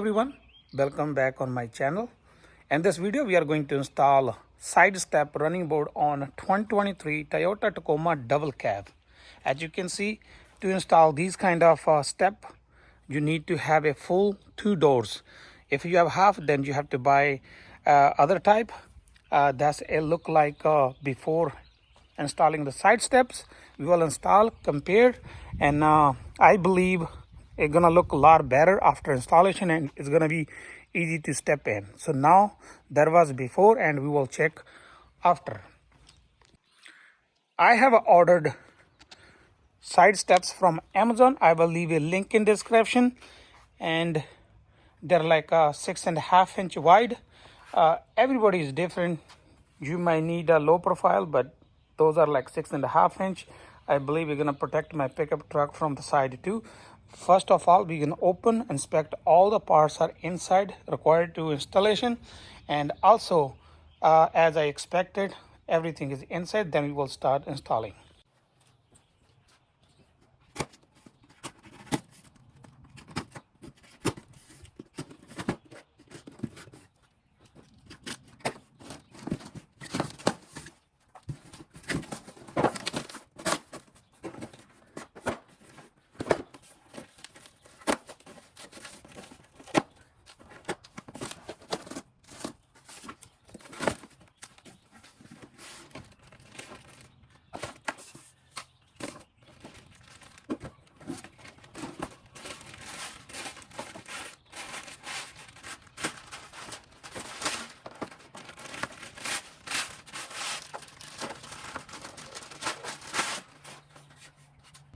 everyone, welcome back on my channel. In this video we are going to install side step running board on 2023 Toyota Tacoma double cab. As you can see, to install these kind of step you need to have a full two doors. If you have half, then you have to buy other type. That's a look like before installing the side steps. We will install, compare, and I believe it's gonna look a lot better after installation, and it's gonna be easy to step in. So now there was before, and we will check after. I have ordered side steps from Amazon. I will leave a link in description, and they're like 6.5 inch wide. Everybody is different. You might need a low profile, but those are like 6.5 inch. I believe we're gonna protect my pickup truck from the side too. First of all, we can open, inspect all the parts are inside required to installation, and also as I expected, everything is inside. Then we will start installing.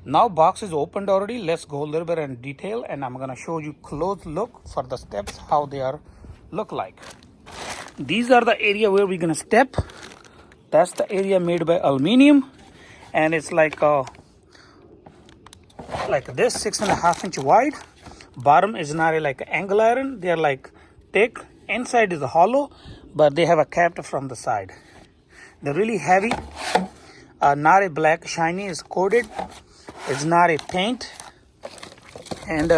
Now box is opened already. Let's go a little bit in detail, and I'm gonna show you close look for the steps, how they are look like. These are the area where we're gonna step. That's the area made by aluminum, and it's like this 6.5 inch wide. Bottom is not like angle iron. They're like thick. Inside is hollow, but they have a cap from the side. They're really heavy. Not a black shiny, is coated. It's not a paint, and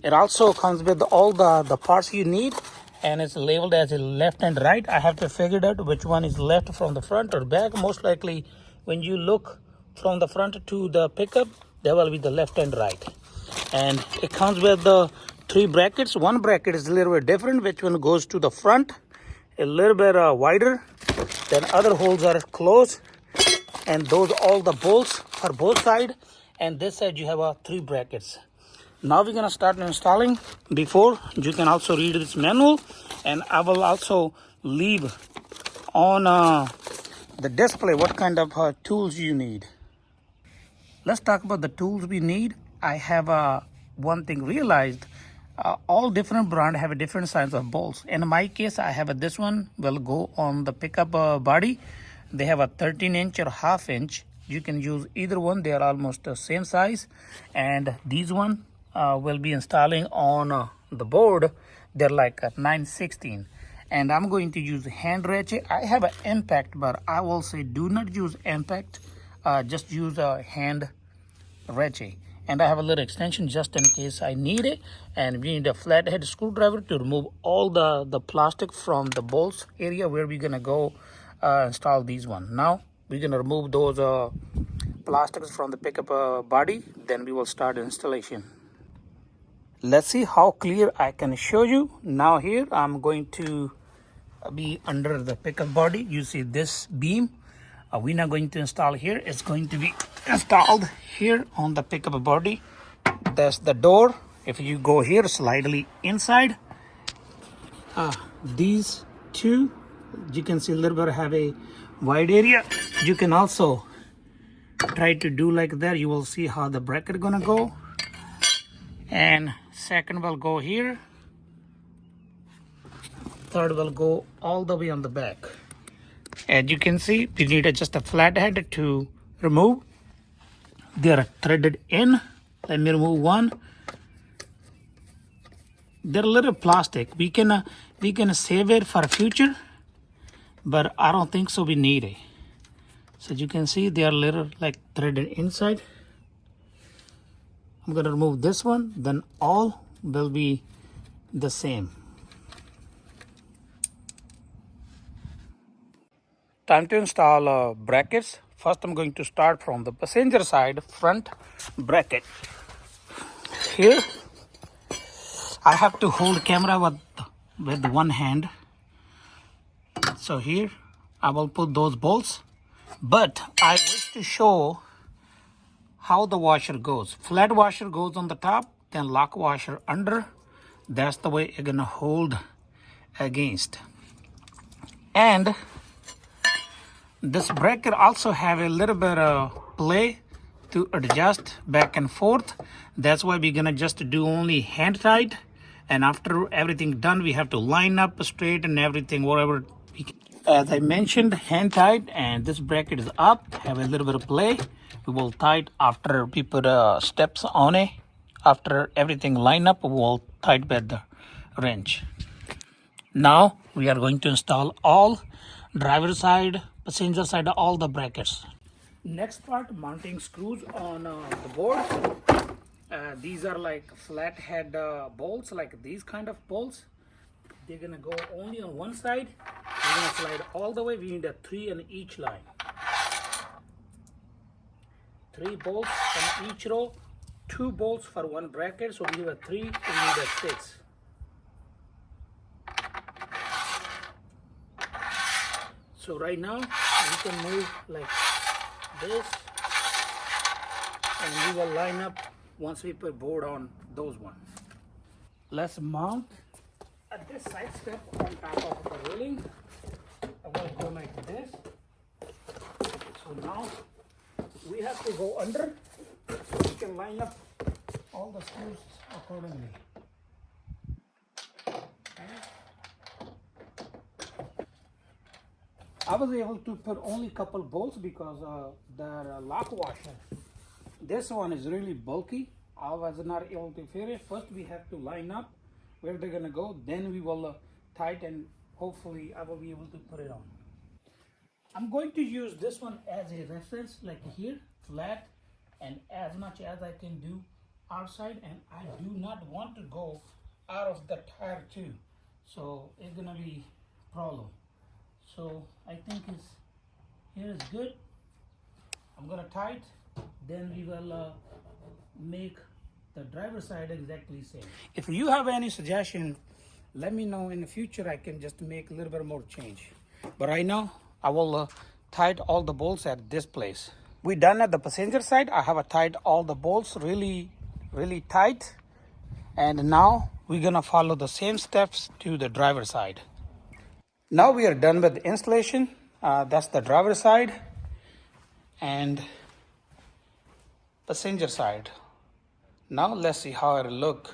it also comes with all the parts you need, and it's labeled as a left and right. I have to figure out which one is left from the front or back. Most likely when you look from the front to the pickup, there will be the left and right. And it comes with the 3 brackets. One bracket is a little bit different, which one goes to the front a little bit wider, then other holes are closed, and those all the bolts for both sides. And this side you have 3 brackets. Now we're gonna start installing. Before, you can also read this manual, and I will also leave on the display what kind of tools you need. Let's talk about the tools we need. I have one thing realized. All different brand have a different size of bolts. In my case, I have this one will go on the pickup body. They have a 13 inch or half inch. You can use either one. They are almost the same size. And these one will be installing on the board. They're like 9/16. And I'm going to use hand ratchet. I have an impact, but I will say do not use impact. Just use a hand ratchet. And I have a little extension just in case I need it. And we need a flathead screwdriver to remove all the plastic from the bolts area where we're gonna go install these one. Now we're gonna remove those plastics from the pickup body. Then we will start installation. Let's see how clear I can show you. Now here I'm going to be under the pickup body. You see this beam. We're not going to install here. It's going to be installed here on the pickup body. That's the door. If you go here slightly inside, these two, you can see a little bit have a wide area. You can also try to do like that. You will see how the bracket gonna go, and second will go here, third will go all the way on the back. As you can see, you need just a flathead to remove. They are threaded in. Let me remove one. They're a little plastic. We can save it for future, but I don't think so we need it. So you can see they are little like threaded inside. I'm going to remove this one, then all will be the same. Time to install brackets. First I'm going to start from the passenger side front bracket. Here I have to hold camera with one hand. So here I will put those bolts, but I wish to show how the washer goes. Flat washer goes on the top, then lock washer under. That's the way you're gonna hold against. And this bracket also have a little bit of play to adjust back and forth. That's why we're gonna just do only hand tight, and after everything done we have to line up straight and everything, whatever we can. As I mentioned, hand tight, and this bracket is up, have a little bit of play. We will tight after we put steps on it. After everything line up, we will tight with the wrench. Now we are going to install all driver side, passenger side, all the brackets. Next part, mounting screws on the board. These are like flat head bolts, like these kind of bolts. They're gonna go only on one side. We're gonna slide all the way. We need a 3 on each line. 3 bolts on each row, 2 bolts for one bracket. So we need a 3, we need a 6. So right now we can move like this, and we will line up once we put board on those ones. Let's mount this side step on top of the railing. I will go like this. So now we have to go under so we can line up all the screws accordingly. I was able to put only a couple bolts because the lock washer, this one is really bulky. I was not able to fit it. First we have to line up where they're gonna go, then we will tighten. Hopefully I will be able to put it on. I'm going to use this one as a reference, like here, flat, and as much as I can do outside, and I do not want to go out of the tire too, so it's gonna be a problem. So I think here is good. I'm gonna tight, then we will make the driver's side exactly same. If you have any suggestion, let me know. In the future I can just make a little bit more change, but right now I will tight all the bolts at this place. We done at the passenger side. I have tied all the bolts really tight, and now we're gonna follow the same steps to the driver's side. Now we are done with the installation. That's the driver's side and passenger side. Now let's see how it'll look.